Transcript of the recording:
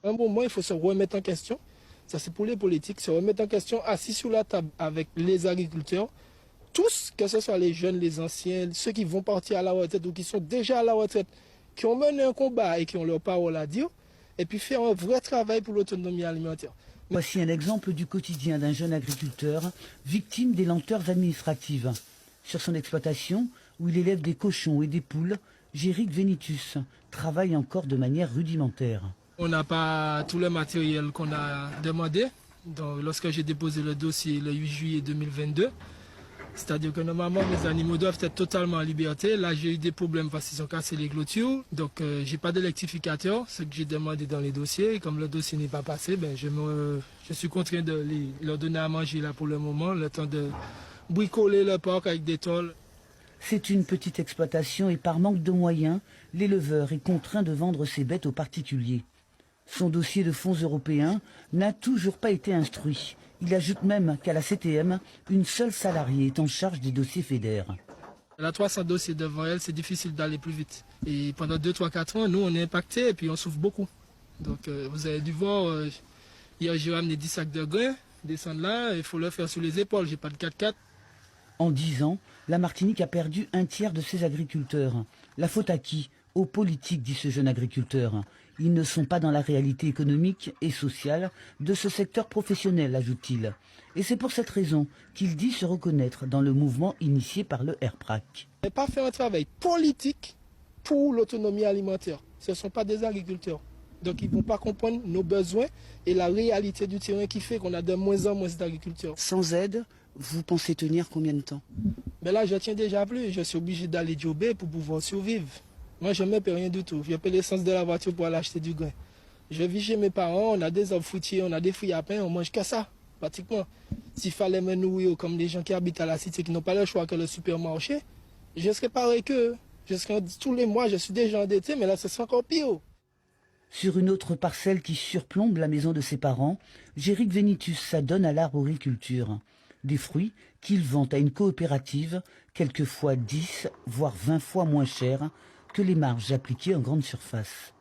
À un moment, il faut se remettre en question. Ça, c'est pour les politiques, se remettre en question, assis sur la table avec les agriculteurs, tous, que ce soit les jeunes, les anciens, ceux qui vont partir à la retraite ou qui sont déjà à la retraite, qui ont mené un combat et qui ont leur parole à dire, et puis faire un vrai travail pour l'autonomie alimentaire. Voici un exemple du quotidien d'un jeune agriculteur victime des lenteurs administratives. Sur son exploitation, où il élève des cochons et des poules, Géric Vénitus travaille encore de manière rudimentaire. On n'a pas tout le matériel qu'on a demandé. Donc, lorsque j'ai déposé le dossier le 8 juillet 2022, c'est-à-dire que normalement mes animaux doivent être totalement en liberté. Là, j'ai eu des problèmes parce qu'ils ont cassé les clôtures. Donc, j'ai pas d'électrificateur, ce que j'ai demandé dans les dossiers. Et comme le dossier n'est pas passé, je suis contraint de leur donner à manger là pour le moment, le temps de bricoler le parc avec des tôles. C'est une petite exploitation et par manque de moyens, l'éleveur est contraint de vendre ses bêtes aux particuliers. Son dossier de fonds européens n'a toujours pas été instruit. Il ajoute même qu'à la CTM, une seule salariée est en charge des dossiers FEDER. Elle a 300 dossiers devant elle, c'est difficile d'aller plus vite. Et pendant 2, 3, 4 ans, nous, on est impactés et puis on souffre beaucoup. Donc, vous avez dû voir, hier, j'ai ramené 10 sacs de grains, descendre là, il faut le faire sur les épaules, j'ai pas de 4x4. En 10 ans, la Martinique a perdu un tiers de ses agriculteurs. La faute à qui? Aux politiques, dit ce jeune agriculteur. Ils ne sont pas dans la réalité économique et sociale de ce secteur professionnel, ajoute-t-il. Et c'est pour cette raison qu'il dit se reconnaître dans le mouvement initié par le RPRAC. Et pas faire un travail politique pour l'autonomie alimentaire. Ce ne sont pas des agriculteurs. Donc ils ne vont pas comprendre nos besoins et la réalité du terrain qui fait qu'on a de moins en moins d'agriculteurs. Sans aide, vous pensez tenir combien de temps? Mais là, je tiens déjà plus. Je suis obligé d'aller jobber pour pouvoir survivre. Moi, je ne me paie rien du tout. Je paie l'essence de la voiture pour aller acheter du grain. Je vis chez mes parents, on a des arbres fruitiers, on a des fruits à pain, on mange que ça, pratiquement. S'il fallait me nourrir comme les gens qui habitent à la cité, qui n'ont pas le choix que le supermarché, je serais pareil qu'eux. Tous les mois, je suis déjà endetté, mais là, c'est encore pire. Sur une autre parcelle qui surplombe la maison de ses parents, Géric Vénitus s'adonne à l'arboriculture. Des fruits qu'il vend à une coopérative, quelquefois 10, voire 20 fois moins cher que les marges appliquées en grande surface.